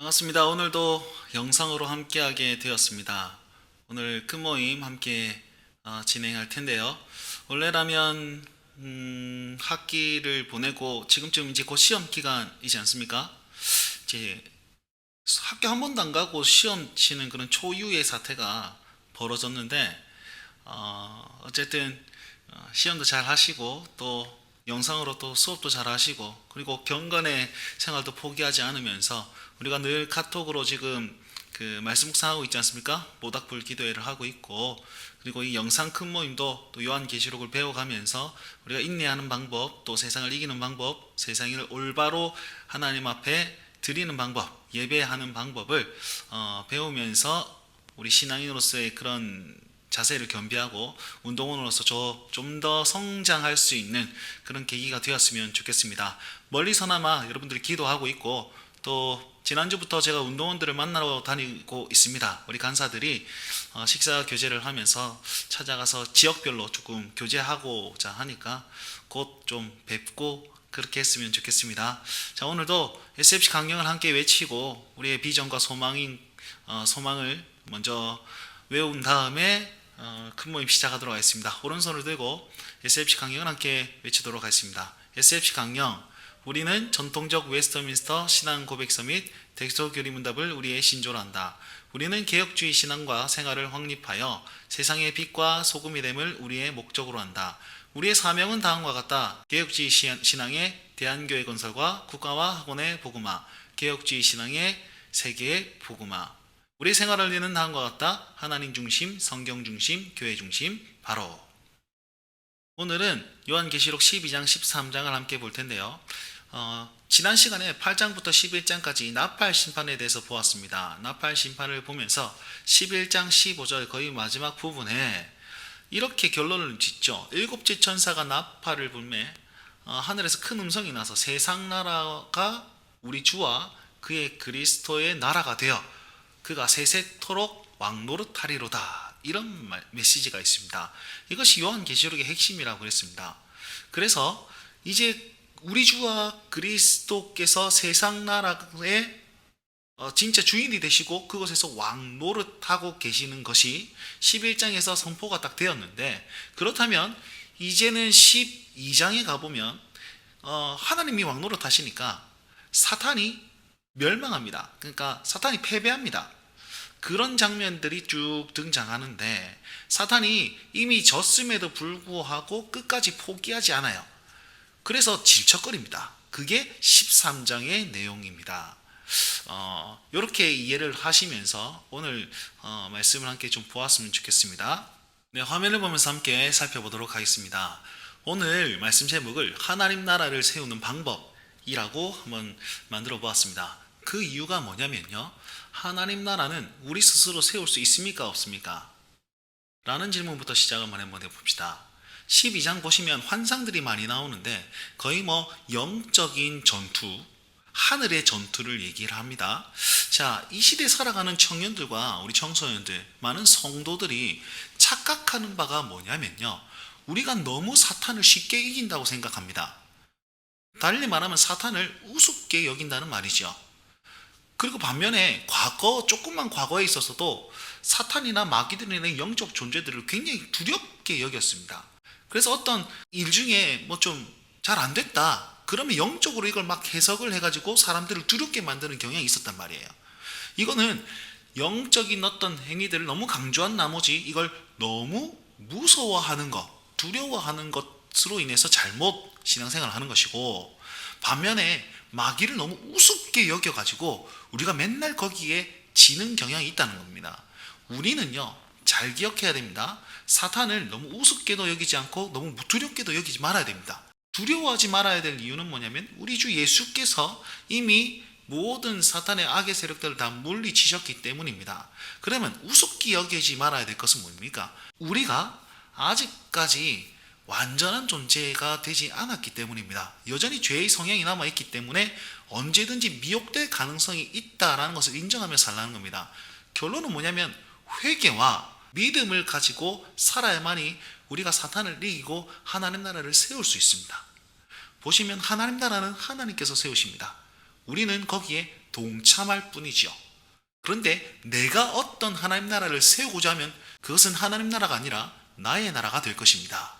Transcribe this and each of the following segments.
반갑습니다. 오늘도 영상으로 함께하게 되었습니다. 오늘 큰 모임 함께 진행할 텐데요. 원래라면 학기를 보내고 지금쯤 이제 곧 시험 기간이지 않습니까? 이제 학교 한 번도 안 가고 시험 치는 그런 초유의 사태가 벌어졌는데 어쨌든 시험도 잘 하시고 또 영상으로 또 수업도 잘 하시고 그리고 경건의 생활도 포기하지 않으면서 우리가 늘 카톡으로 지금 그 말씀 묵상하고 있지 않습니까? 모닥불 기도회를 하고 있고 그리고 이 영상 큰 모임도 또 요한계시록을 배워가면서 우리가 인내하는 방법 또 세상을 이기는 방법 세상을 올바로 하나님 앞에 드리는 방법 예배하는 방법을 배우면서 우리 신앙인으로서의 그런 자세를 겸비하고 운동원으로서 좀 더 성장할 수 있는 그런 계기가 되었으면 좋겠습니다. 멀리서나마 여러분들이 기도하고 있고 또 지난주부터 제가 운동원들을 만나러 다니고 있습니다. 우리 간사들이 식사 교제를 하면서 찾아가서 지역별로 조금 교제하고자 하니까 곧 좀 뵙고 그렇게 했으면 좋겠습니다. 자, 오늘도 SFC 강령을 함께 외치고 우리의 비전과 소망을 먼저 외운 다음에 큰 모임 시작하도록 하겠습니다. 오른손을 들고 SFC 강령을 함께 외치도록 하겠습니다. SFC 강령, 우리는 전통적 웨스터민스터 신앙 고백 서밋 덱스터 교리 문답을 우리의 신조로 한다. 우리는 개혁주의 신앙과 생활을 확립하여 세상의 빛과 소금이 됨을 우리의 목적으로 한다. 우리의 사명은 다음과 같다. 개혁주의 신앙의 대한교회 건설과 국가와 학원의 복음화, 개혁주의 신앙의 세계의 복음화. 우리 생활을 위는 다음과 같다. 하나님 중심, 성경 중심, 교회 중심, 바로. 오늘은 요한계시록 12장, 13장을 함께 볼 텐데요. 지난 시간에 8장부터 11장까지 나팔 심판에 대해서 보았습니다. 나팔 심판을 보면서 11장 15절 거의 마지막 부분에 이렇게 결론을 짓죠. 일곱째 천사가 나팔을 불매 하늘에서 큰 음성이 나서 세상 나라가 우리 주와 그의 그리스도의 나라가 되어 그가 세세토록 왕노릇하리로다. 이런 메시지가 있습니다. 이것이 요한계시록의 핵심이라고 그랬습니다. 그래서 이제 우리 주와 그리스도께서 세상 나라의 진짜 주인이 되시고 그곳에서 왕노릇하고 계시는 것이 11장에서 선포가 딱 되었는데, 그렇다면 이제는 12장에 가보면 하나님이 왕노릇하시니까 사탄이 멸망합니다. 그러니까 사탄이 패배합니다. 그런 장면들이 쭉 등장하는데 사탄이 이미 졌음에도 불구하고 끝까지 포기하지 않아요. 그래서 질척거립니다. 그게 13장의 내용입니다. 이렇게 이해를 하시면서 오늘 말씀을 함께 좀 보았으면 좋겠습니다. 네, 화면을 보면서 함께 살펴보도록 하겠습니다. 오늘 말씀 제목을 하나님 나라를 세우는 방법이라고 한번 만들어 보았습니다. 그 이유가 뭐냐면요, 하나님 나라는 우리 스스로 세울 수 있습니까 없습니까? 라는 질문부터 시작을 한번 해봅시다. 12장 보시면 환상들이 많이 나오는데 거의 영적인 전투, 하늘의 전투를 얘기를 합니다. 자, 이 시대에 살아가는 청년들과 우리 청소년들, 많은 성도들이 착각하는 바가 뭐냐면요, 우리가 너무 사탄을 쉽게 이긴다고 생각합니다. 달리 말하면 사탄을 우습게 여긴다는 말이죠. 그리고 반면에 조금만 과거에 있어서도 사탄이나 마귀들이나 영적 존재들을 굉장히 두렵게 여겼습니다. 그래서 어떤 일 중에 좀 잘 안 됐다 그러면 영적으로 이걸 막 해석을 해가지고 사람들을 두렵게 만드는 경향이 있었단 말이에요. 이거는 영적인 어떤 행위들을 너무 강조한 나머지 이걸 너무 무서워하는 것, 두려워하는 것으로 인해서 잘못 신앙생활을 하는 것이고, 반면에 마귀를 너무 우습게 여겨가지고 우리가 맨날 거기에 지는 경향이 있다는 겁니다. 우리는요, 잘 기억해야 됩니다. 사탄을 너무 우습게도 여기지 않고 너무 두렵게도 여기지 말아야 됩니다. 두려워하지 말아야 될 이유는 뭐냐면 우리 주 예수께서 이미 모든 사탄의 악의 세력들을 다 물리치셨기 때문입니다. 그러면 우습게 여기지 말아야 될 것은 뭡니까? 우리가 아직까지 완전한 존재가 되지 않았기 때문입니다. 여전히 죄의 성향이 남아있기 때문에 언제든지 미혹될 가능성이 있다는 것을 인정하며 살라는 겁니다. 결론은 뭐냐면 회개와 믿음을 가지고 살아야만이 우리가 사탄을 이기고 하나님 나라를 세울 수 있습니다. 보시면 하나님 나라는 하나님께서 세우십니다. 우리는 거기에 동참할 뿐이지요. 그런데 내가 어떤 하나님 나라를 세우고자 하면 그것은 하나님 나라가 아니라 나의 나라가 될 것입니다.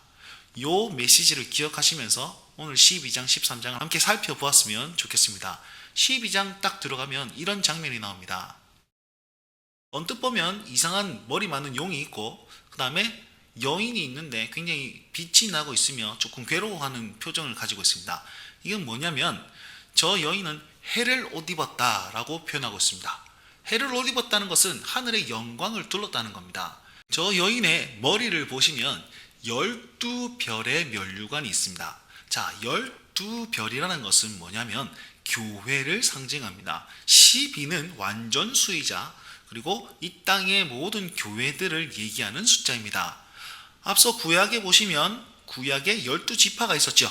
이 메시지를 기억하시면서 오늘 12장, 13장을 함께 살펴보았으면 좋겠습니다. 12장 딱 들어가면 이런 장면이 나옵니다. 언뜻 보면 이상한 머리 많은 용이 있고 그 다음에 여인이 있는데 굉장히 빛이 나고 있으며 조금 괴로워하는 표정을 가지고 있습니다. 이건 뭐냐면 저 여인은 해를 옷 입었다 라고 표현하고 있습니다. 해를 옷 입었다는 것은 하늘의 영광을 둘렀다는 겁니다. 저 여인의 머리를 보시면 12별의 면류관이 있습니다. 자, 12별이라는 것은 뭐냐면 교회를 상징합니다. 12는 완전수이자 그리고 이 땅의 모든 교회들을 얘기하는 숫자입니다. 앞서 구약에 보시면 구약에 12지파가 있었죠.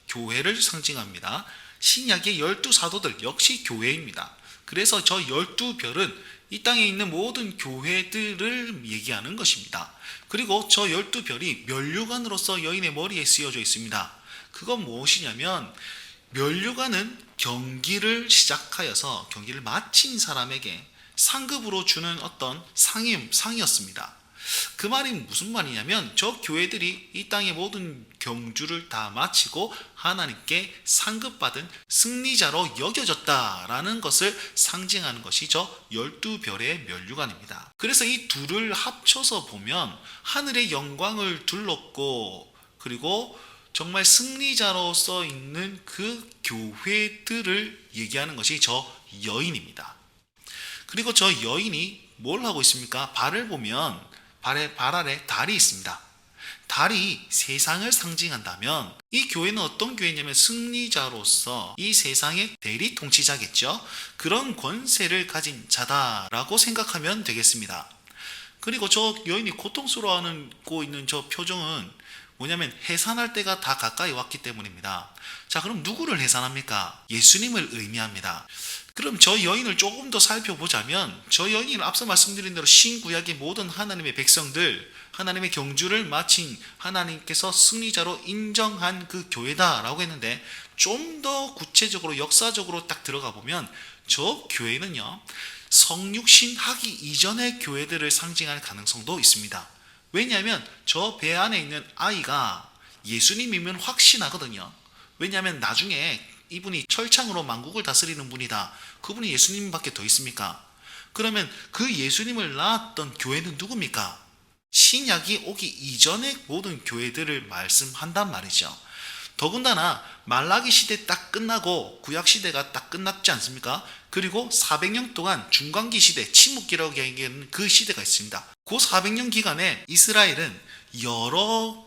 교회를 상징합니다. 신약의 12사도들 역시 교회입니다. 그래서 저 12별은 이 땅에 있는 모든 교회들을 얘기하는 것입니다. 그리고 저 12별이 면류관으로서 여인의 머리에 쓰여져 있습니다. 그건 무엇이냐면 면류관은 경기를 시작하여서 경기를 마친 사람에게 상급으로 주는 어떤 상이었습니다. 그 말이 무슨 말이냐면 저 교회들이 이 땅의 모든 경주를 다 마치고 하나님께 상급받은 승리자로 여겨졌다라는 것을 상징하는 것이 저 12별의 면류관입니다. 그래서 이 둘을 합쳐서 보면 하늘의 영광을 둘렀고 그리고 정말 승리자로 써 있는 그 교회들을 얘기하는 것이 저 여인입니다. 그리고 저 여인이 뭘 하고 있습니까? 발을 보면 발 아래 달이 있습니다. 달이 세상을 상징한다면 이 교회는 어떤 교회냐면 승리자로서 이 세상의 대리 통치자겠죠. 그런 권세를 가진 자다라고 생각하면 되겠습니다. 그리고 저 여인이 고통스러워하고 있는 저 표정은 뭐냐면 해산할 때가 다 가까이 왔기 때문입니다. 자, 그럼 누구를 해산합니까? 예수님을 의미합니다. 그럼 저 여인을 조금 더 살펴보자면 저 여인은 앞서 말씀드린 대로 신구약의 모든 하나님의 백성들, 하나님의 경주를 마친 하나님께서 승리자로 인정한 그 교회다라고 했는데 좀 더 구체적으로 역사적으로 딱 들어가 보면 저 교회는요 성육신 하기 이전의 교회들을 상징할 가능성도 있습니다. 왜냐하면 저 배 안에 있는 아이가 예수님이면 확신하거든요. 왜냐하면 나중에 이분이 철창으로 만국을 다스리는 분이다. 그분이 예수님밖에 더 있습니까? 그러면 그 예수님을 낳았던 교회는 누굽니까? 신약이 오기 이전의 모든 교회들을 말씀한단 말이죠. 더군다나 말라기 시대 딱 끝나고 구약 시대가 딱 끝났지 않습니까? 그리고 400년 동안 중간기 시대, 침묵기라고 얘기하는 그 시대가 있습니다. 그 400년 기간에 이스라엘은 여러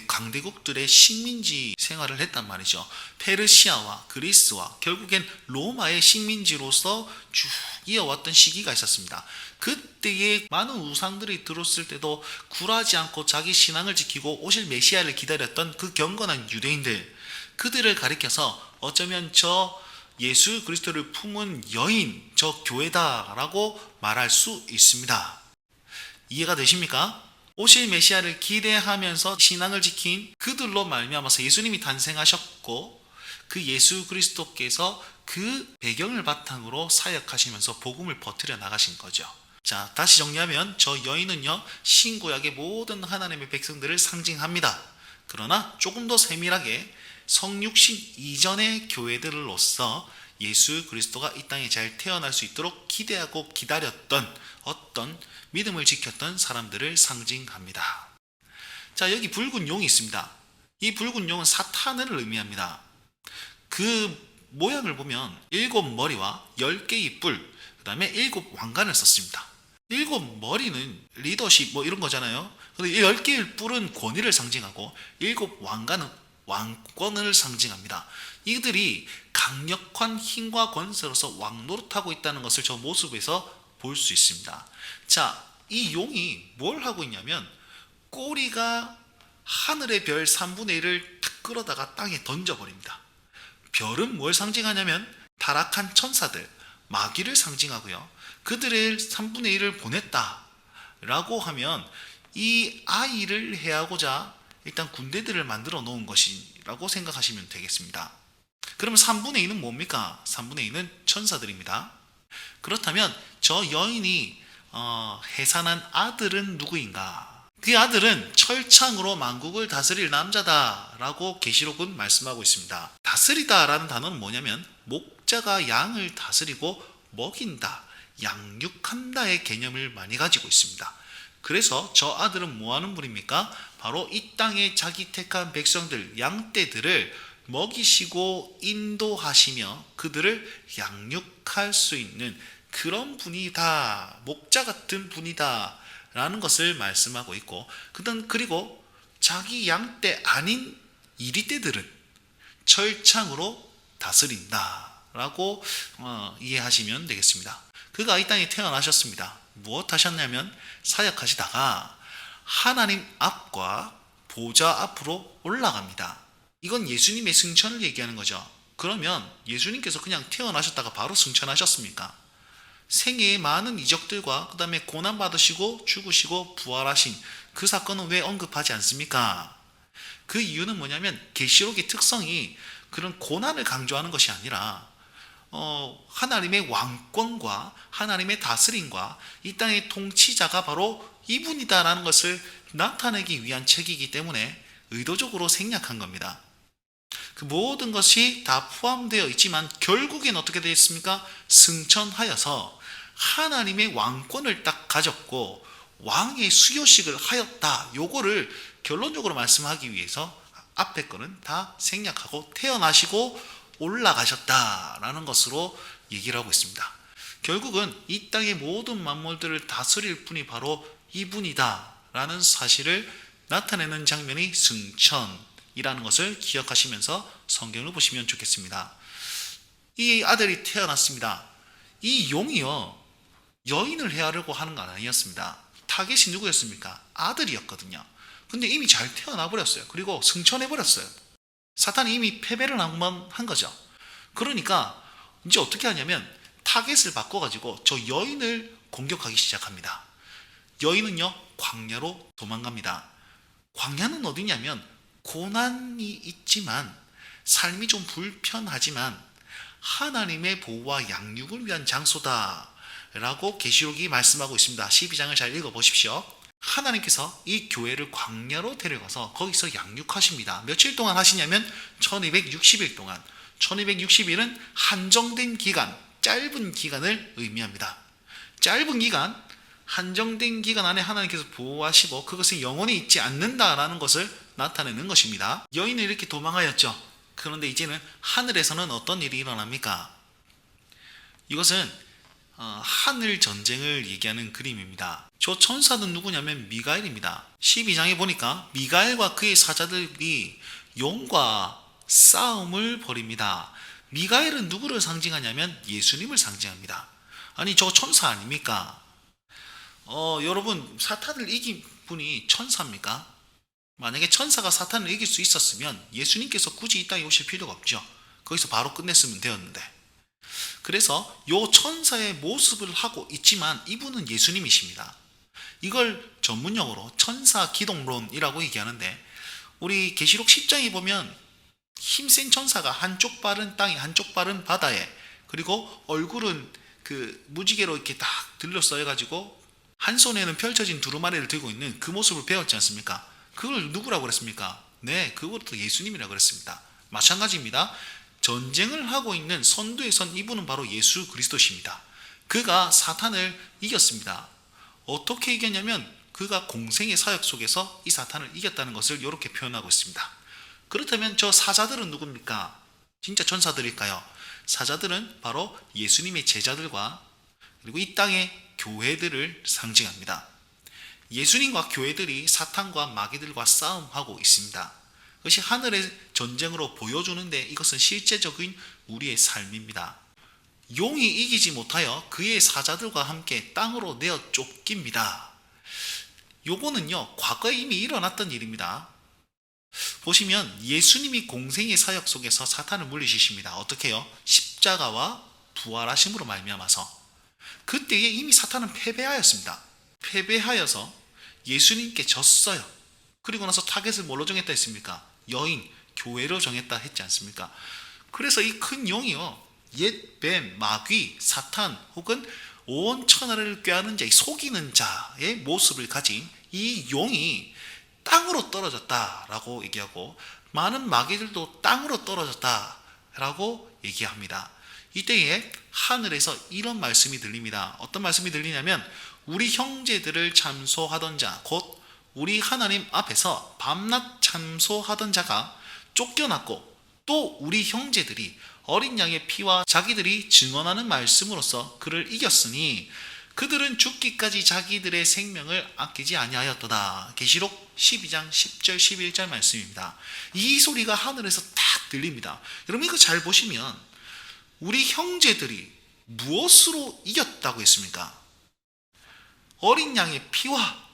강대국들의 식민지 생활을 했단 말이죠. 페르시아와 그리스와 결국엔 로마의 식민지로서 쭉 이어왔던 시기가 있었습니다. 그때에 많은 우상들이 들었을 때도 굴하지 않고 자기 신앙을 지키고 오실 메시아를 기다렸던 그 경건한 유대인들, 그들을 가리켜서 어쩌면 저 예수 그리스도를 품은 여인, 저 교회다라고 말할 수 있습니다. 이해가 되십니까? 오실 메시아를 기대하면서 신앙을 지킨 그들로 말미암아서 예수님이 탄생하셨고 그 예수 그리스도께서 그 배경을 바탕으로 사역하시면서 복음을 퍼뜨려 나가신 거죠. 자, 다시 정리하면 저 여인은요 신구약의 모든 하나님의 백성들을 상징합니다. 그러나 조금 더 세밀하게 성육신 이전의 교회들로서 예수 그리스도가 이 땅에 잘 태어날 수 있도록 기대하고 기다렸던 어떤 믿음을 지켰던 사람들을 상징합니다. 자, 여기 붉은 용이 있습니다. 이 붉은 용은 사탄을 의미합니다. 그 모양을 보면 7머리와 10개의 뿔, 그 다음에 7왕관을 썼습니다. 7머리는 리더십 뭐 이런 거잖아요. 그런데 10개의 뿔은 권위를 상징하고 7왕관은 왕권을 상징합니다. 이들이 강력한 힘과 권세로서 왕노릇하고 있다는 것을 저 모습에서 볼 수 있습니다. 자, 이 용이 뭘 하고 있냐면 꼬리가 하늘의 별 3분의 1을 탁 끌어다가 땅에 던져버립니다. 별은 뭘 상징하냐면 타락한 천사들, 마귀를 상징하고요. 그들의 3분의 1을 보냈다라고 하면 이 아이를 해하고자 일단 군대들을 만들어 놓은 것이라고 생각하시면 되겠습니다. 그러면 3분의 2는 뭡니까? 3분의 2는 천사들입니다. 그렇다면 저 여인이 해산한 아들은 누구인가? 그 아들은 철창으로 만국을 다스릴 남자다라고 계시록은 말씀하고 있습니다. 다스리다라는 단어는 뭐냐면 목자가 양을 다스리고 먹인다, 양육한다의 개념을 많이 가지고 있습니다. 그래서 저 아들은 뭐 하는 분입니까? 바로 이 땅에 자기 택한 백성들, 양떼들을 먹이시고 인도하시며 그들을 양육할 수 있는 그런 분이다, 목자 같은 분이다 라는 것을 말씀하고 있고, 그리고 자기 양떼 아닌 이리떼들은 철창으로 다스린다 라고 이해하시면 되겠습니다. 그가 이 땅에 태어나셨습니다. 무엇 하셨냐면 사역하시다가 하나님 앞과 보좌 앞으로 올라갑니다. 이건 예수님의 승천을 얘기하는 거죠. 그러면 예수님께서 그냥 태어나셨다가 바로 승천하셨습니까? 생애의 많은 이적들과 그 다음에 고난받으시고 죽으시고 부활하신 그 사건은 왜 언급하지 않습니까? 그 이유는 뭐냐면 계시록의 특성이 그런 고난을 강조하는 것이 아니라 하나님의 왕권과 하나님의 다스림과 이 땅의 통치자가 바로 이분이다라는 것을 나타내기 위한 책이기 때문에 의도적으로 생략한 겁니다. 그 모든 것이 다 포함되어 있지만 결국엔 어떻게 되었습니까? 승천하여서 하나님의 왕권을 딱 가졌고 왕의 수요식을 하였다. 요거를 결론적으로 말씀하기 위해서 앞에 거는 다 생략하고 태어나시고 올라가셨다라는 것으로 얘기를 하고 있습니다. 결국은 이 땅의 모든 만물들을 다스릴 분이 바로 이분이다라는 사실을 나타내는 장면이 승천이라는 것을 기억하시면서 성경을 보시면 좋겠습니다. 이 아들이 태어났습니다. 이 용이요, 여인을 해하려고 하는 건 아니었습니다. 타겟이 누구였습니까? 아들이었거든요. 근데 이미 잘 태어나 버렸어요. 그리고 승천해 버렸어요. 사탄이 이미 패배를 한 거죠. 그러니까 이제 어떻게 하냐면 타겟을 바꿔가지고 저 여인을 공격하기 시작합니다. 여인은요, 광야로 도망갑니다. 광야는 어디냐면 고난이 있지만 삶이 좀 불편하지만 하나님의 보호와 양육을 위한 장소다 라고 계시록이 말씀하고 있습니다. 12장을 잘 읽어보십시오. 하나님께서 이 교회를 광야로 데려가서 거기서 양육하십니다. 며칠 동안 하시냐면 1260일 동안. 1260일은 한정된 기간, 짧은 기간을 의미합니다. 짧은 기간, 한정된 기간 안에 하나님께서 보호하시고 그것이 영원히 있지 않는다라는 것을 나타내는 것입니다. 여인은 이렇게 도망하였죠. 그런데 이제는 하늘에서는 어떤 일이 일어납니까? 이것은 하늘 전쟁을 얘기하는 그림입니다. 저 천사는 누구냐면 미가엘입니다. 12장에 보니까 미가엘과 그의 사자들이 용과 싸움을 벌입니다. 미가엘은 누구를 상징하냐면 예수님을 상징합니다. 아니 저 천사 아닙니까? 여러분, 사탄을 이긴 분이 천사입니까? 만약에 천사가 사탄을 이길 수 있었으면 예수님께서 굳이 이 땅에 오실 필요가 없죠. 거기서 바로 끝냈으면 되었는데. 그래서 요 천사의 모습을 하고 있지만 이분은 예수님이십니다. 이걸 전문용어로 천사 기동론이라고 얘기하는데, 우리 계시록 10장에 보면 힘센 천사가 한쪽 발은 땅에 한쪽 발은 바다에, 그리고 얼굴은 그 무지개로 이렇게 딱 들러싸여가지고 한 손에는 펼쳐진 두루마리를 들고 있는 그 모습을 배웠지 않습니까? 그걸 누구라고 그랬습니까? 네, 그것도 예수님이라고 그랬습니다. 마찬가지입니다. 전쟁을 하고 있는 선두에 선 이분은 바로 예수 그리스도십니다. 그가 사탄을 이겼습니다. 어떻게 이겼냐면 그가 공생의 사역 속에서 이 사탄을 이겼다는 것을 이렇게 표현하고 있습니다. 그렇다면 저 사자들은 누굽니까? 진짜 천사들일까요? 사자들은 바로 예수님의 제자들과 그리고 이 땅의 교회들을 상징합니다. 예수님과 교회들이 사탄과 마귀들과 싸움하고 있습니다. 그것이 하늘의 전쟁으로 보여주는데 이것은 실제적인 우리의 삶입니다. 용이 이기지 못하여 그의 사자들과 함께 땅으로 내어 쫓깁니다. 요거는요, 과거에 이미 일어났던 일입니다. 보시면 예수님이 공생의 사역 속에서 사탄을 물리치십니다. 어떻게 해요? 십자가와 부활하심으로 말미암아서. 그때에 이미 사탄은 패배하였습니다. 패배하여서 예수님께 졌어요. 그리고 나서 타겟을 뭘로 정했다 했습니까? 여인, 교회로 정했다 했지 않습니까? 그래서 이 큰 용이요, 옛 뱀, 마귀, 사탄 혹은 온 천하를 꾀하는 자, 속이는 자의 모습을 가진 이 용이 땅으로 떨어졌다라고 얘기하고 많은 마귀들도 땅으로 떨어졌다라고 얘기합니다. 이때에 하늘에서 이런 말씀이 들립니다. 어떤 말씀이 들리냐면 우리 형제들을 참소하던 자, 곧 우리 하나님 앞에서 밤낮 참소하던 자가 쫓겨났고 또 우리 형제들이 어린 양의 피와 자기들이 증언하는 말씀으로써 그를 이겼으니 그들은 죽기까지 자기들의 생명을 아끼지 아니하였도다. 계시록 12장 10절 11절 말씀입니다. 이 소리가 하늘에서 딱 들립니다. 여러분 이거 잘 보시면 우리 형제들이 무엇으로 이겼다고 했습니까? 어린 양의 피와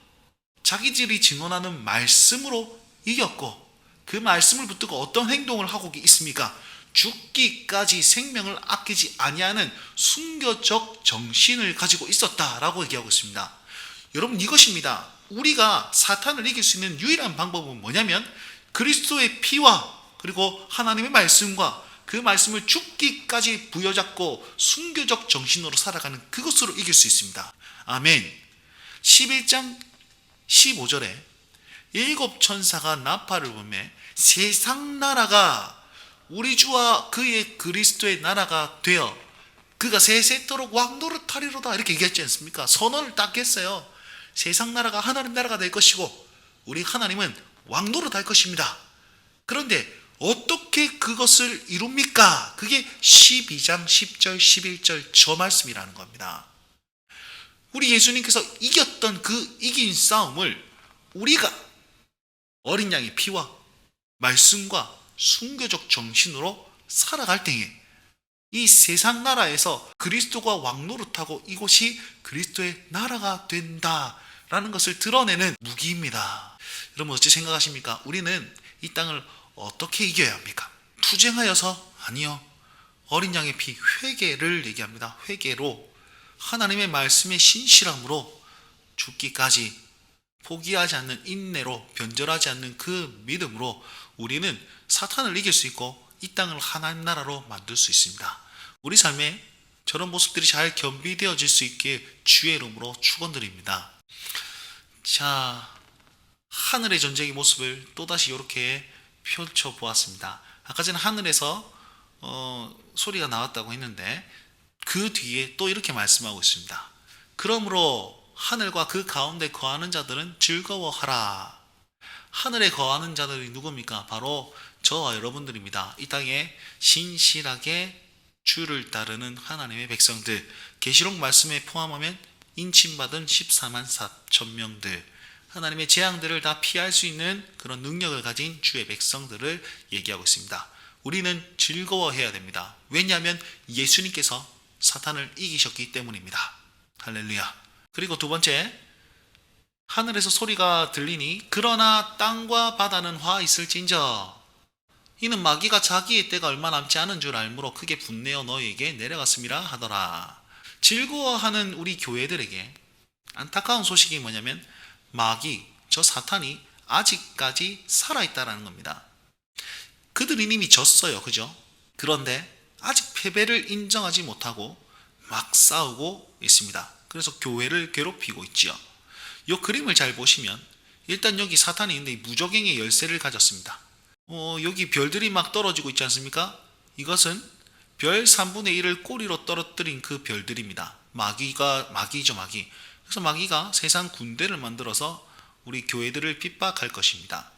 자기들이 증언하는 말씀으로 이겼고 그 말씀을 붙들고 어떤 행동을 하고 있습니까? 죽기까지 생명을 아끼지 아니하는 순교적 정신을 가지고 있었다라고 얘기하고 있습니다. 여러분 이것입니다. 우리가 사탄을 이길 수 있는 유일한 방법은 뭐냐면 그리스도의 피와 그리고 하나님의 말씀과 그 말씀을 죽기까지 부여잡고 순교적 정신으로 살아가는 그것으로 이길 수 있습니다. 아멘. 11장 15절에 일곱 천사가 나팔을 불매 세상 나라가 우리 주와 그의 그리스도의 나라가 되어 그가 세세토록 왕노릇하리로다 이렇게 얘기했지 않습니까? 선언을 딱 했어요. 세상 나라가 하나님 나라가 될 것이고 우리 하나님은 왕노릇할 것입니다. 그런데 어떻게 그것을 이룹니까? 그게 12장 10절 11절 저 말씀이라는 겁니다. 우리 예수님께서 이겼던 그 이긴 싸움을 우리가 어린 양의 피와 말씀과 순교적 정신으로 살아갈 때에 이 세상 나라에서 그리스도가 왕노릇하고 이곳이 그리스도의 나라가 된다라는 것을 드러내는 무기입니다. 여러분 어찌 생각하십니까? 우리는 이 땅을 어떻게 이겨야 합니까? 투쟁하여서? 아니요. 어린 양의 피 회개를 얘기합니다. 회개로 하나님의 말씀의 신실함으로 죽기까지 포기하지 않는 인내로 변절하지 않는 그 믿음으로 우리는 사탄을 이길 수 있고 이 땅을 하나님 나라로 만들 수 있습니다. 우리 삶에 저런 모습들이 잘 겸비되어질 수 있게 주의 이름으로 축원드립니다. 자, 하늘의 전쟁의 모습을 또다시 이렇게 펼쳐보았습니다. 아까 전에 하늘에서 소리가 나왔다고 했는데 그 뒤에 또 이렇게 말씀하고 있습니다. 그러므로 하늘과 그 가운데 거하는 자들은 즐거워하라. 하늘에 거하는 자들이 누굽니까? 바로 저와 여러분들입니다. 이 땅에 신실하게 주를 따르는 하나님의 백성들, 계시록 말씀에 포함하면 인침받은 14만 4천 명들, 하나님의 재앙들을 다 피할 수 있는 그런 능력을 가진 주의 백성들을 얘기하고 있습니다. 우리는 즐거워해야 됩니다. 왜냐하면 예수님께서 사탄을 이기셨기 때문입니다. 할렐루야. 그리고 두 번째, 하늘에서 소리가 들리니 그러나 땅과 바다는 화 있을진저 이는 마귀가 자기의 때가 얼마 남지 않은 줄 알므로 크게 분내어 너희에게 내려갔음이라 하더라. 즐거워하는 우리 교회들에게 안타까운 소식이 뭐냐면 마귀, 저 사탄이 아직까지 살아있다라는 겁니다. 그들이 이미 졌어요. 그죠? 그런데 아직 패배를 인정하지 못하고 막 싸우고 있습니다. 그래서 교회를 괴롭히고 있지요. 이 그림을 잘 보시면 일단 여기 사탄이 있는데 무적행의 열쇠를 가졌습니다. 여기 별들이 막 떨어지고 있지 않습니까? 이것은 별 3분의 1을 꼬리로 떨어뜨린 그 별들입니다. 마귀죠, 마귀. 그래서 마귀가 세상 군대를 만들어서 우리 교회들을 핍박할 것입니다.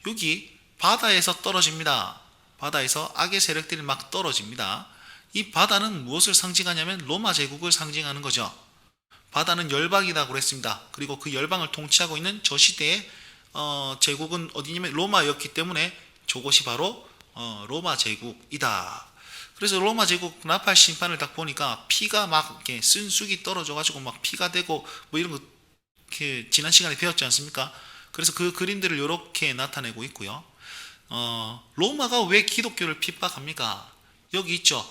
여기 바다에서 떨어집니다. 바다에서 악의 세력들이 막 떨어집니다. 이 바다는 무엇을 상징하냐면 로마 제국을 상징하는 거죠. 바다는 열방이라고 그랬습니다. 그리고 그 열방을 통치하고 있는 저 시대의 제국은 어디냐면 로마였기 때문에 저곳이 바로 로마 제국이다. 그래서 로마 제국 나팔 심판을 딱 보니까 피가 막 이렇게 쓴쑥이 떨어져가지고 막 피가 되고 뭐 이런 거 지난 시간에 배웠지 않습니까? 그래서 그 그림들을 이렇게 나타내고 있고요. 로마가 왜 기독교를 핍박합니까? 여기 있죠.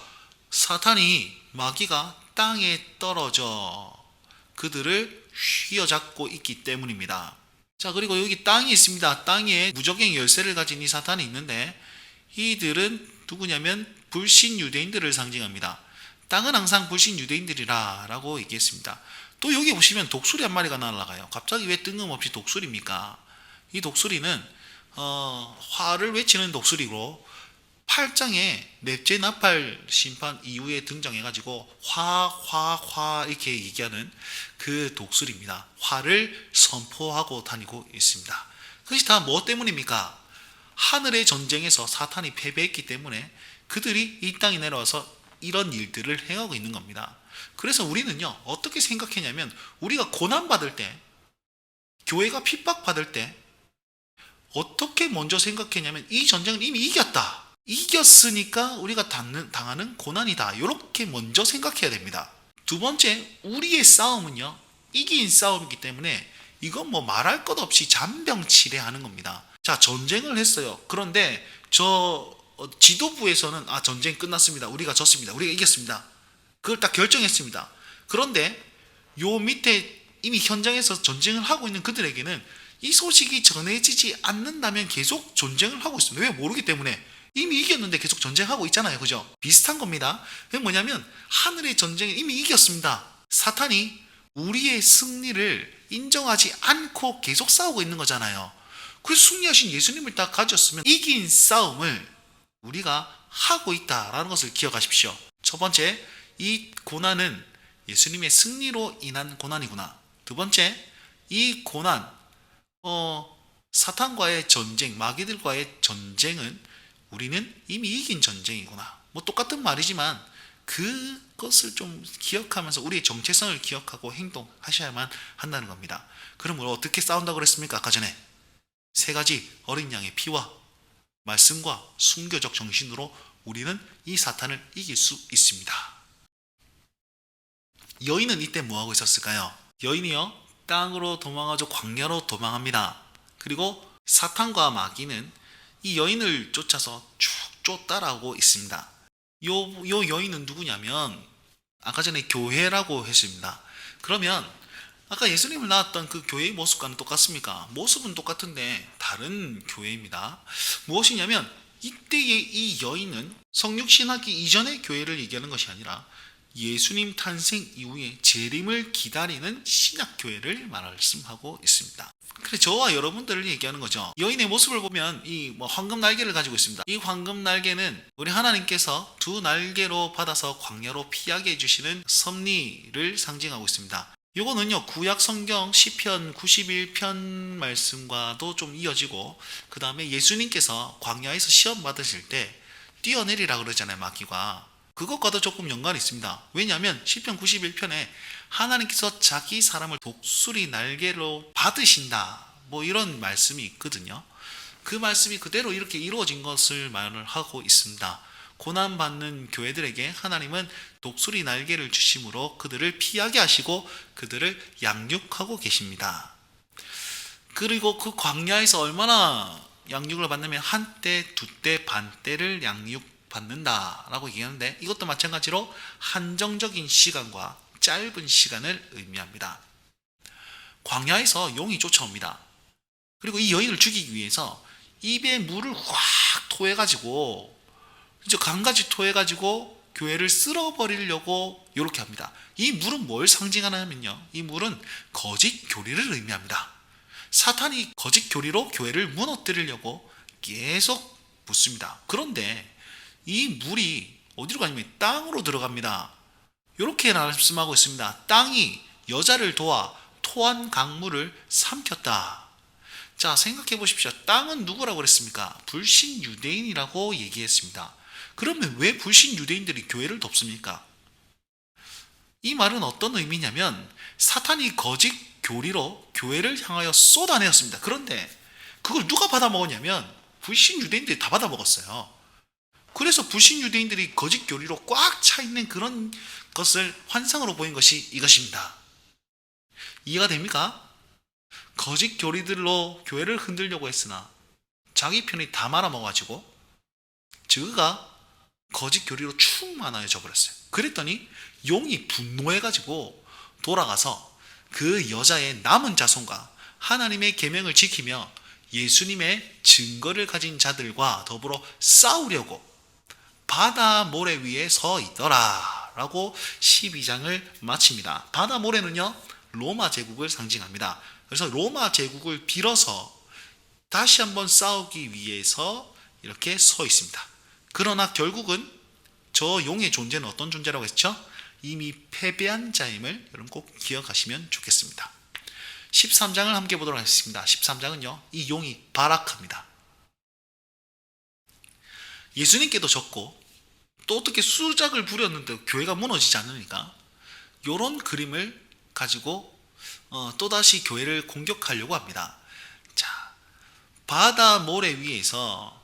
사탄이 마귀가 땅에 떨어져 그들을 휘어잡고 있기 때문입니다. 자, 그리고 여기 땅이 있습니다. 땅에 무적행 열쇠를 가진 이 사탄이 있는데 이들은 누구냐면 불신 유대인들을 상징합니다. 땅은 항상 불신 유대인들이라 라고 얘기했습니다. 또 여기 보시면 독수리 한 마리가 날아가요. 갑자기 왜 뜬금없이 독수리입니까? 이 독수리는 화를 외치는 독수리로 8장에 넷째 나팔 심판 이후에 등장해가지고 화 이렇게 얘기하는 그 독수리입니다. 화를 선포하고 다니고 있습니다. 그것이 다 뭐 때문입니까? 하늘의 전쟁에서 사탄이 패배했기 때문에 그들이 이 땅에 내려와서 이런 일들을 행하고 있는 겁니다. 그래서 우리는요, 어떻게 생각했냐면, 우리가 고난받을 때, 교회가 핍박받을 때 어떻게 먼저 생각했냐면, 이 전쟁은 이미 이겼다, 이겼으니까 우리가 당하는 고난이다, 이렇게 먼저 생각해야 됩니다. 두 번째, 우리의 싸움은요, 이긴 싸움이기 때문에 이건 뭐 말할 것 없이 잔병치레하는 겁니다. 자, 전쟁을 했어요. 그런데 지도부에서는 전쟁 끝났습니다, 우리가 졌습니다, 우리가 이겼습니다, 그걸 딱 결정했습니다. 그런데 요 밑에 이미 현장에서 전쟁을 하고 있는 그들에게는 이 소식이 전해지지 않는다면 계속 전쟁을 하고 있습니다. 왜? 모르기 때문에. 이미 이겼는데 계속 전쟁하고 있잖아요, 그죠? 비슷한 겁니다. 그게 뭐냐면, 하늘의 전쟁에 이미 이겼습니다. 사탄이 우리의 승리를 인정하지 않고 계속 싸우고 있는 거잖아요. 그래서 승리하신 예수님을 딱 가졌으면 이긴 싸움을 우리가 하고 있다라는 것을 기억하십시오. 첫 번째, 이 고난은 예수님의 승리로 인한 고난이구나. 두 번째, 이 고난, 사탄과의 전쟁, 마귀들과의 전쟁은 우리는 이미 이긴 전쟁이구나. 뭐 똑같은 말이지만 그것을 좀 기억하면서 우리의 정체성을 기억하고 행동하셔야만 한다는 겁니다. 그럼 우리 어떻게 싸운다고 그랬습니까? 아까 전에 세 가지, 어린 양의 피와 말씀과 순교적 정신으로 우리는 이 사탄을 이길 수 있습니다. 여인은 이때 뭐하고 있었을까요? 여인이요, 땅으로 도망하죠. 광야로 도망합니다. 그리고 사탄과 마귀는 이 여인을 쫓아서 쭉 쫓따라오고 있습니다. 요 여인은 누구냐면, 아까 전에 교회라고 했습니다. 그러면 아까 예수님을 낳았던 그 교회의 모습과는 똑같습니까? 모습은 똑같은데 다른 교회입니다. 무엇이냐면, 이때의 이 여인은 성육신하기 이전의 교회를 얘기하는 것이 아니라 예수님 탄생 이후에 재림을 기다리는 신약교회를 말씀하고 있습니다. 그래, 저와 여러분들을 얘기하는 거죠. 여인의 모습을 보면 이 황금 날개를 가지고 있습니다. 이 황금 날개는 우리 하나님께서 두 날개로 받아서 광야로 피하게 해주시는 섭리를 상징하고 있습니다. 이거는요, 구약 성경 시편 91편 말씀과도 좀 이어지고, 그 다음에 예수님께서 광야에서 시험 받으실 때 뛰어내리라 그러잖아요, 마귀가. 그것과도 조금 연관이 있습니다. 왜냐하면 시편 91편에 하나님께서 자기 사람을 독수리 날개로 받으신다, 뭐 이런 말씀이 있거든요. 그 말씀이 그대로 이렇게 이루어진 것을 말을 하고 있습니다. 고난받는 교회들에게 하나님은 독수리 날개를 주심으로 그들을 피하게 하시고 그들을 양육하고 계십니다. 그리고 그 광야에서 얼마나 양육을 받냐면 한때, 두때, 반때를 양육받는다라고 얘기하는데, 이것도 마찬가지로 한정적인 시간과 짧은 시간을 의미합니다. 광야에서 용이 쫓아옵니다. 그리고 이 여인을 죽이기 위해서 입에 물을 확 토해가지고, 이제 강같이 토해가지고 교회를 쓸어버리려고 이렇게 합니다. 이 물은 뭘 상징하냐면요, 이 물은 거짓 교리를 의미합니다. 사탄이 거짓 교리로 교회를 무너뜨리려고 계속 붓습니다. 그런데 이 물이 어디로 가냐면 땅으로 들어갑니다. 이렇게 말씀하고 있습니다. 땅이 여자를 도와 토한 강물을 삼켰다. 자, 생각해 보십시오. 땅은 누구라고 그랬습니까? 불신 유대인이라고 얘기했습니다. 그러면 왜 불신 유대인들이 교회를 덮습니까? 이 말은 어떤 의미냐면, 사탄이 거짓 교리로 교회를 향하여 쏟아내었습니다. 그런데 그걸 누가 받아먹었냐면 불신 유대인들이 다 받아먹었어요. 그래서 불신 유대인들이 거짓 교리로 꽉 차 있는 그런 것을 환상으로 보인 것이 이것입니다. 이해가 됩니까? 거짓 교리들로 교회를 흔들려고 했으나 자기 편이 다 말아먹어가지고 저가 거짓 교리로 충만하여져 버렸어요. 그랬더니 용이 분노해가지고 돌아가서 그 여자의 남은 자손과 하나님의 계명을 지키며 예수님의 증거를 가진 자들과 더불어 싸우려고 바다 모래 위에 서 있더라, 라고 12장을 마칩니다. 바다 모래는요, 로마 제국을 상징합니다. 그래서 로마 제국을 빌어서 다시 한번 싸우기 위해서 이렇게 서 있습니다. 그러나 결국은 저 용의 존재는 어떤 존재라고 했죠? 이미 패배한 자임을 여러분 꼭 기억하시면 좋겠습니다. 13장을 함께 보도록 하겠습니다. 13장은요, 이 용이 바라크입니다. 예수님께도 졌고 또 어떻게 수작을 부렸는데 교회가 무너지지 않으니까 이런 그림을 가지고 또다시 교회를 공격하려고 합니다. 자, 바다 모래 위에서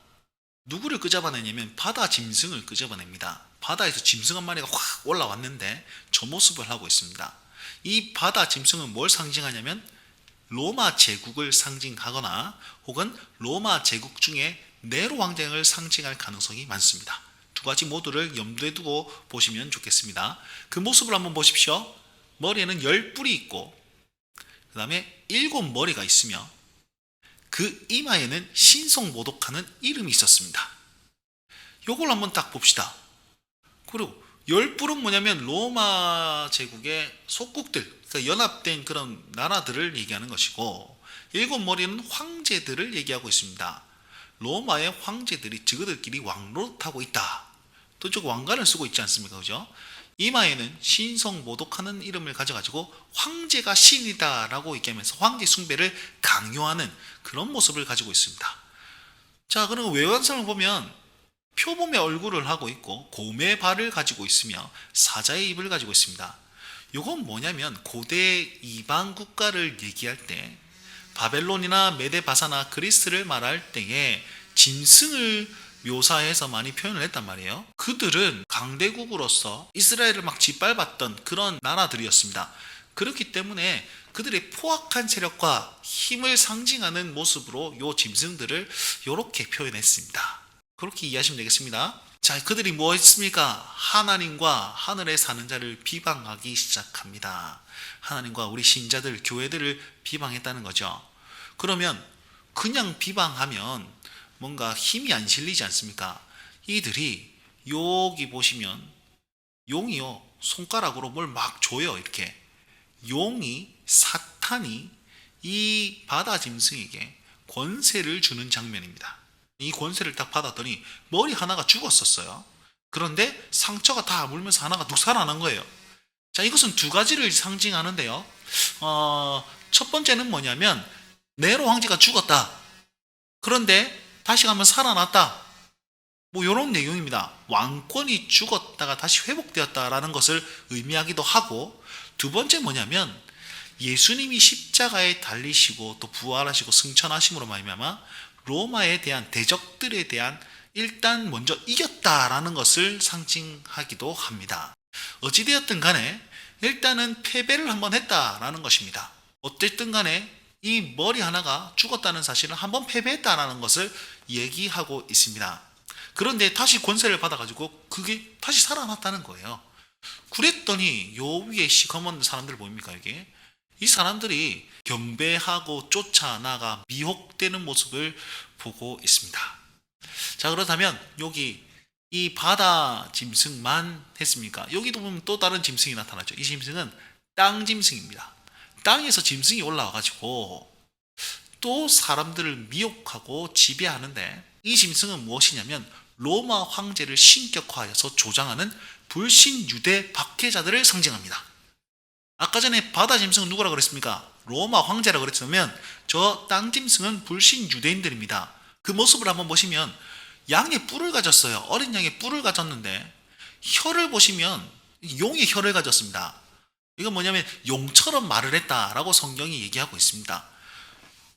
누구를 끄집어내냐면 바다 짐승을 끄집어냅니다. 바다에서 짐승 한 마리가 확 올라왔는데 저 모습을 하고 있습니다. 이 바다 짐승은 뭘 상징하냐면 로마 제국을 상징하거나 혹은 로마 제국 중에 네로 왕정을 상징할 가능성이 많습니다. 두 가지 모두를 염두에 두고 보시면 좋겠습니다. 그 모습을 한번 보십시오. 머리에는 10뿔이 있고 그 다음에 7머리가 있으며 그 이마에는 신성모독하는 이름이 있었습니다. 요걸 한번 딱 봅시다. 그리고 10뿔은 뭐냐면 로마 제국의 속국들, 그러니까 연합된 그런 나라들을 얘기하는 것이고 7머리는 황제들을 얘기하고 있습니다. 로마의 황제들이 저들끼리 왕노릇하고 있다. 또 저 왕관을 쓰고 있지 않습니까? 그죠? 이마에는 신성모독하는 이름을 가져가지고 황제가 신이다 라고 얘기하면서 황제 숭배를 강요하는 그런 모습을 가지고 있습니다. 자, 그럼 외관상을 보면 표범의 얼굴을 하고 있고 곰의 발을 가지고 있으며 사자의 입을 가지고 있습니다. 이건 뭐냐면 고대 이방 국가를 얘기할 때 바벨론이나 메데바사나 그리스를 말할 때에 짐승을 묘사해서 많이 표현을 했단 말이에요. 그들은 강대국으로서 이스라엘을 막 짓밟았던 그런 나라들이었습니다. 그렇기 때문에 그들의 포악한 세력과 힘을 상징하는 모습으로 요 짐승들을 이렇게 표현했습니다. 그렇게 이해하시면 되겠습니다. 자, 그들이 뭐 했습니까? 하나님과 하늘에 사는 자를 비방하기 시작합니다. 하나님과 우리 신자들, 교회들을 비방했다는 거죠. 그러면 그냥 비방하면 뭔가 힘이 안 실리지 않습니까? 이들이 여기 보시면 용이요, 손가락으로 뭘 막 줘요. 이렇게 용이, 사탄이 이 바다 짐승에게 권세를 주는 장면입니다. 이 권세를 딱 받았더니 머리 하나가 죽었었어요. 그런데 상처가 다 물면서 하나가 뚝 살아난 거예요. 자, 이것은 두 가지를 상징하는데요. 첫 번째는 뭐냐면 네로 황제가 죽었다. 그런데 다시 가면 살아났다. 뭐 이런 내용입니다. 왕권이 죽었다가 다시 회복되었다라는 것을 의미하기도 하고, 두 번째 뭐냐면 예수님이 십자가에 달리시고 또 부활하시고 승천하심으로 말미암아 로마에 대한 대적들에 대한 일단 먼저 이겼다라는 것을 상징하기도 합니다. 어찌되었든 간에 일단은 패배를 한번 했다라는 것입니다. 어쨌든 간에 이 머리 하나가 죽었다는 사실은 한번 패배했다라는 것을 얘기하고 있습니다. 그런데 다시 권세를 받아가지고 그게 다시 살아났다는 거예요. 그랬더니 요 위에 시커먼 사람들 보입니까? 이게 이 사람들이 경배하고 쫓아나가 미혹되는 모습을 보고 있습니다. 자, 그렇다면 여기 이 바다 짐승만 했습니까? 여기도 보면 또 다른 짐승이 나타나죠. 이 짐승은 땅 짐승입니다. 땅에서 짐승이 올라와가지고 또 사람들을 미혹하고 지배하는데, 이 짐승은 무엇이냐면 로마 황제를 신격화해서 조장하는 불신 유대 박해자들을 상징합니다. 아까 전에 바다 짐승은 누구라 그랬습니까? 로마 황제라 그랬으면 저 땅 짐승은 불신 유대인들입니다. 그 모습을 한번 보시면 양의 뿔을 가졌어요. 어린 양의 뿔을 가졌는데 혀를 보시면 용의 혀를 가졌습니다. 이건 뭐냐면 용처럼 말을 했다라고 성경이 얘기하고 있습니다.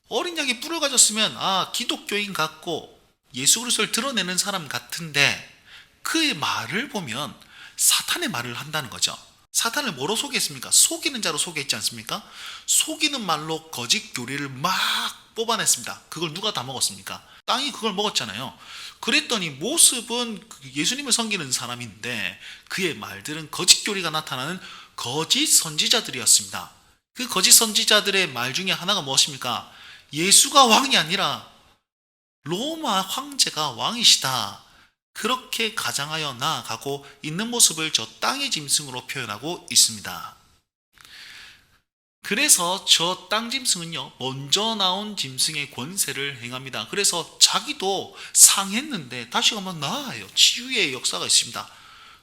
어린 양의 뿔을 가졌으면 기독교인 같고 예수 그리스도를 드러내는 사람 같은데 그의 말을 보면 사탄의 말을 한다는 거죠. 사탄을 뭐로 소개했습니까? 속이는 자로 소개했지 않습니까? 속이는 말로 거짓 교리를 막 뽑아냈습니다. 그걸 누가 다 먹었습니까? 땅이 그걸 먹었잖아요. 그랬더니 모습은 예수님을 섬기는 사람인데 그의 말들은 거짓 교리가 나타나는 거짓 선지자들이었습니다. 그 거짓 선지자들의 말 중에 하나가 무엇입니까? 예수가 왕이 아니라 로마 황제가 왕이시다. 그렇게 가장하여 나아가고 있는 모습을 저 땅의 짐승으로 표현하고 있습니다. 그래서 저 땅 짐승은요, 먼저 나온 짐승의 권세를 행합니다. 그래서 자기도 상했는데 다시 한번 나아요. 치유의 역사가 있습니다.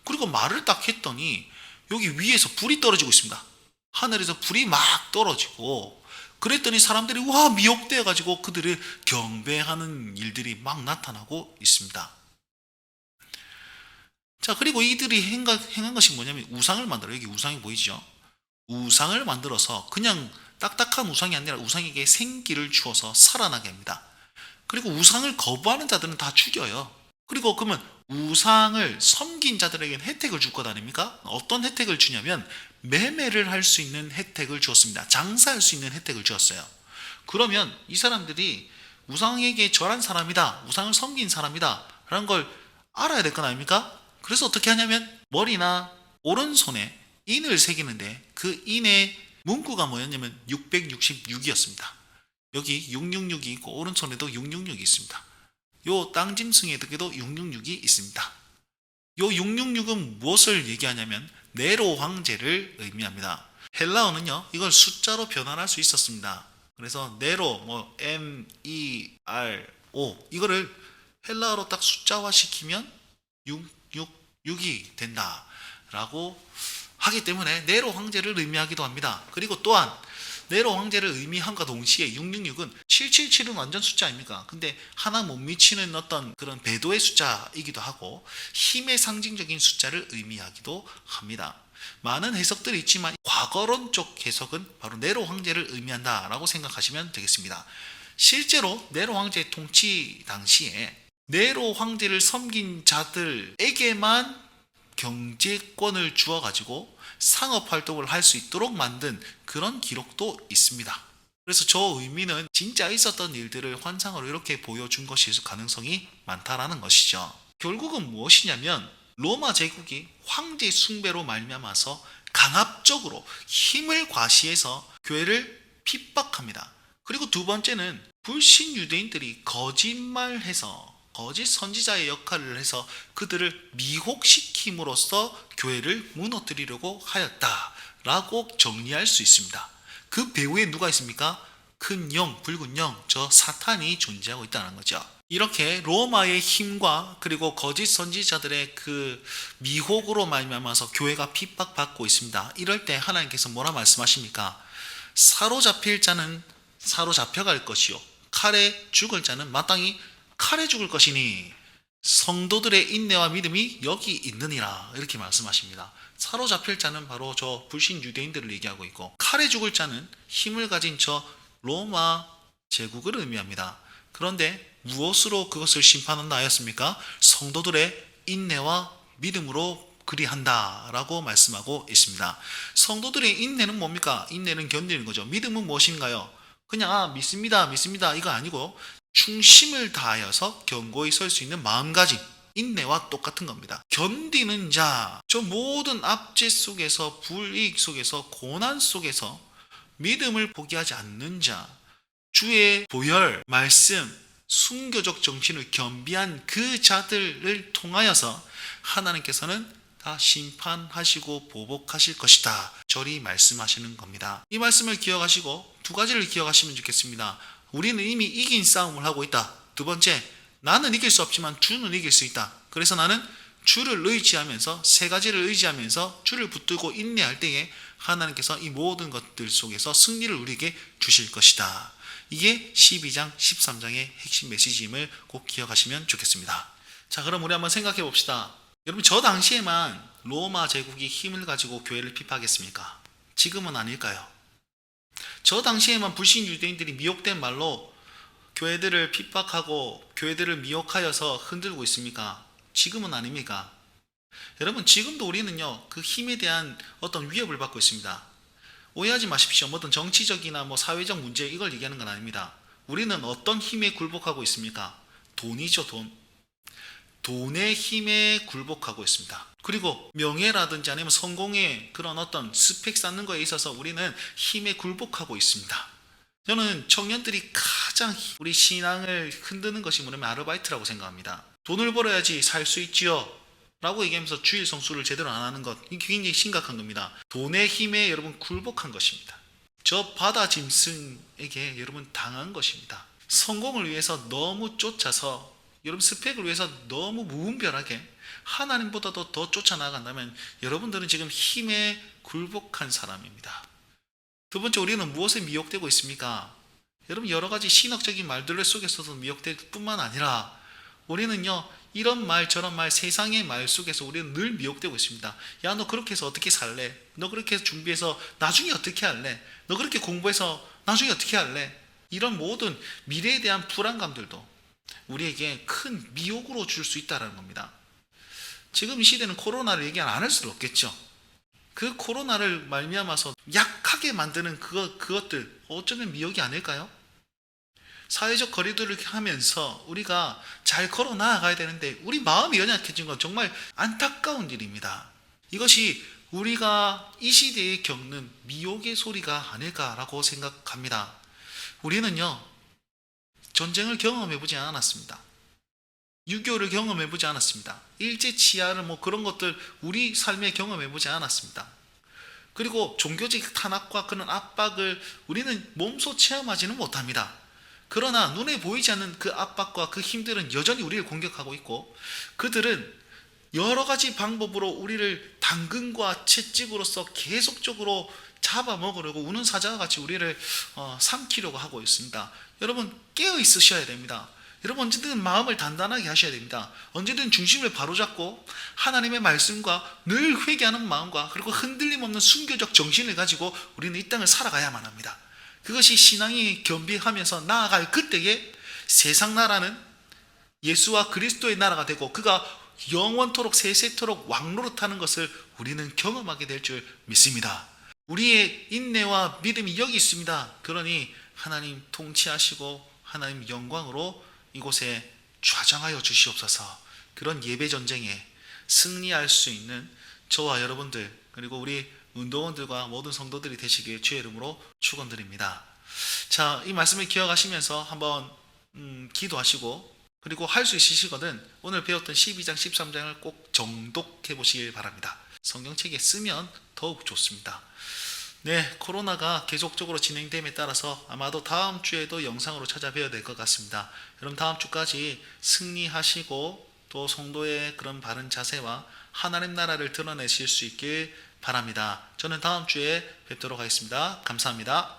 그리고 말을 딱 했더니 여기 위에서 불이 떨어지고 있습니다. 하늘에서 불이 막 떨어지고, 그랬더니 사람들이 와 미혹되어 가지고 그들을 경배하는 일들이 막 나타나고 있습니다. 자, 그리고 이들이 행한 것이 뭐냐면 우상을 만들어요. 여기 우상이 보이죠? 우상을 만들어서 그냥 딱딱한 우상이 아니라 우상에게 생기를 주어서 살아나게 합니다. 그리고 우상을 거부하는 자들은 다 죽여요. 그리고 그러면 우상을 섬긴 자들에게는 혜택을 줄 것 아닙니까? 어떤 혜택을 주냐면 매매를 할 수 있는 혜택을 주었습니다. 장사할 수 있는 혜택을 주었어요. 그러면 이 사람들이 우상에게 절한 사람이다, 우상을 섬긴 사람이다 라는 걸 알아야 될 것 아닙니까? 그래서 어떻게 하냐면 머리나 오른손에 인을 새기는데 그 인의 문구가 뭐였냐면 666이었습니다. 여기 666이 있고 오른손에도 666이 있습니다. 요 땅짐승에도 666이 있습니다. 요 666은 무엇을 얘기하냐면 네로 황제를 의미합니다. 헬라어는요, 이걸 숫자로 변환할 수 있었습니다. 그래서 네로, MERO, 이거를 헬라어로 딱 숫자화 시키면 666이 된다라고 하기 때문에 네로 황제를 의미하기도 합니다. 그리고 또한 네로 황제를 의미함과 동시에 666은 777은 완전 숫자 아닙니까? 근데 하나 못 미치는 어떤 그런 배도의 숫자이기도 하고 힘의 상징적인 숫자를 의미하기도 합니다. 많은 해석들이 있지만 과거론 쪽 해석은 바로 네로 황제를 의미한다라고 생각하시면 되겠습니다. 실제로 네로 황제의 통치 당시에 네로 황제를 섬긴 자들에게만 경제권을 주어가지고 상업활동을 할 수 있도록 만든 그런 기록도 있습니다. 그래서 저 의미는 진짜 있었던 일들을 환상으로 이렇게 보여준 것일 가능성이 많다라는 것이죠. 결국은 무엇이냐면 로마 제국이 황제 숭배로 말미암아서 강압적으로 힘을 과시해서 교회를 핍박합니다. 그리고 두 번째는 불신 유대인들이 거짓말해서 거짓 선지자의 역할을 해서 그들을 미혹시킴으로써 교회를 무너뜨리려고 하였다라고 정리할 수 있습니다. 그 배후에 누가 있습니까? 큰 영, 붉은 영, 저 사탄이 존재하고 있다는 거죠. 이렇게 로마의 힘과 그리고 거짓 선지자들의 그 미혹으로 말미암아서 교회가 핍박받고 있습니다. 이럴 때 하나님께서 뭐라 말씀하십니까? 사로잡힐 자는 사로잡혀갈 것이요, 칼에 죽을 자는 마땅히 칼에 죽을 것이니 성도들의 인내와 믿음이 여기 있느니라, 이렇게 말씀하십니다. 사로잡힐 자는 바로 저 불신 유대인들을 얘기하고 있고, 칼에 죽을 자는 힘을 가진 저 로마 제국을 의미합니다. 그런데 무엇으로 그것을 심판한다 하였습니까? 성도들의 인내와 믿음으로 그리한다 라고 말씀하고 있습니다. 성도들의 인내는 뭡니까? 인내는 견디는 거죠. 믿음은 무엇인가요? 그냥 믿습니다 이거 아니고 충심을 다하여서 견고히 설 수 있는 마음가짐, 인내와 똑같은 겁니다. 견디는 자, 저 모든 압제 속에서, 불이익 속에서, 고난 속에서 믿음을 포기하지 않는 자, 주의 보혈, 말씀, 순교적 정신을 겸비한 그 자들을 통하여서 하나님께서는 다 심판하시고 보복하실 것이다, 저리 말씀하시는 겁니다. 이 말씀을 기억하시고 두 가지를 기억하시면 좋겠습니다. 우리는 이미 이긴 싸움을 하고 있다. 두 번째, 나는 이길 수 없지만 주는 이길 수 있다. 그래서 나는 주를 의지하면서, 세 가지를 의지하면서 주를 붙들고 인내할 때에 하나님께서 이 모든 것들 속에서 승리를 우리에게 주실 것이다. 이게 12장, 13장의 핵심 메시지임을 꼭 기억하시면 좋겠습니다. 자, 그럼 우리 한번 생각해 봅시다. 여러분, 저 당시에만 로마 제국이 힘을 가지고 교회를 핍박했습니까? 지금은 아닐까요? 저 당시에만 불신 유대인들이 미혹된 말로 교회들을 핍박하고 교회들을 미혹하여서 흔들고 있습니까? 지금은 아닙니까? 여러분, 지금도 우리는요, 그 힘에 대한 어떤 위협을 받고 있습니다. 오해하지 마십시오. 어떤 정치적이나 사회적 문제, 이걸 얘기하는 건 아닙니다. 우리는 어떤 힘에 굴복하고 있습니까? 돈이죠, 돈. 돈의 힘에 굴복하고 있습니다. 그리고 명예라든지 아니면 성공의 그런 어떤 스펙 쌓는 거에 있어서 우리는 힘에 굴복하고 있습니다. 저는 청년들이 가장 우리 신앙을 흔드는 것이 뭐냐면 아르바이트라고 생각합니다. 돈을 벌어야지 살 수 있지요 라고 얘기하면서 주일 성수를 제대로 안 하는 것, 이게 굉장히 심각한 겁니다. 돈의 힘에 여러분 굴복한 것입니다. 저 바다 짐승에게 여러분 당한 것입니다. 성공을 위해서 너무 쫓아서, 여러분 스펙을 위해서 너무 무분별하게 하나님보다도 더 쫓아나간다면 여러분들은 지금 힘에 굴복한 사람입니다. 두 번째, 우리는 무엇에 미혹되고 있습니까? 여러분 여러 가지 신학적인 말들 속에서도 미혹될 뿐만 아니라 우리는요, 이런 말 저런 말 세상의 말 속에서 우리는 늘 미혹되고 있습니다. 야, 너 그렇게 해서 어떻게 살래? 너 그렇게 해서 준비해서 나중에 어떻게 할래? 너 그렇게 공부해서 나중에 어떻게 할래? 이런 모든 미래에 대한 불안감들도 우리에게 큰 미혹으로 줄 수 있다는 겁니다. 지금 이 시대는 코로나를 얘기 안 할 수도 없겠죠. 그 코로나를 말미암아서 약하게 만드는 그것들 어쩌면 미혹이 아닐까요? 사회적 거리두기를 하면서 우리가 잘 걸어 나아가야 되는데 우리 마음이 연약해진 건 정말 안타까운 일입니다. 이것이 우리가 이 시대에 겪는 미혹의 소리가 아닐까라고 생각합니다. 우리는요, 전쟁을 경험해보지 않았습니다. 6.25를 경험해보지 않았습니다. 일제치하를 그런 것들 우리 삶에 경험해보지 않았습니다. 그리고 종교적 탄압과 그런 압박을 우리는 몸소 체험하지는 못합니다. 그러나 눈에 보이지 않는 그 압박과 그 힘들은 여전히 우리를 공격하고 있고, 그들은 여러 가지 방법으로 우리를 당근과 채찍으로서 계속적으로 잡아먹으려고 우는 사자와 같이 우리를 삼키려고 하고 있습니다. 여러분 깨어 있으셔야 됩니다. 여러분 언제든 마음을 단단하게 하셔야 됩니다. 언제든 중심을 바로잡고 하나님의 말씀과 늘 회개하는 마음과 그리고 흔들림 없는 순교적 정신을 가지고 우리는 이 땅을 살아가야만 합니다. 그것이 신앙이 겸비하면서 나아갈 그때에 세상 나라는 예수와 그리스도의 나라가 되고 그가 영원토록 세세토록 왕노릇하는 것을 우리는 경험하게 될 줄 믿습니다. 우리의 인내와 믿음이 여기 있습니다. 그러니 하나님 통치하시고 하나님 영광으로 이곳에 좌정하여 주시옵소서. 그런 예배 전쟁에 승리할 수 있는 저와 여러분들 그리고 우리 운동원들과 모든 성도들이 되시길 주의 이름으로 축원드립니다. 자, 이 말씀을 기억하시면서 한번 기도하시고 그리고 할 수 있으시거든 오늘 배웠던 12장 13장을 꼭 정독해 보시길 바랍니다. 성경책에 쓰면 더욱 좋습니다. 네, 코로나가 계속적으로 진행됨에 따라서 아마도 다음 주에도 영상으로 찾아뵈야 될 것 같습니다. 여러분 다음 주까지 승리하시고 또 성도의 그런 바른 자세와 하나님 나라를 드러내실 수 있길 바랍니다. 저는 다음 주에 뵙도록 하겠습니다. 감사합니다.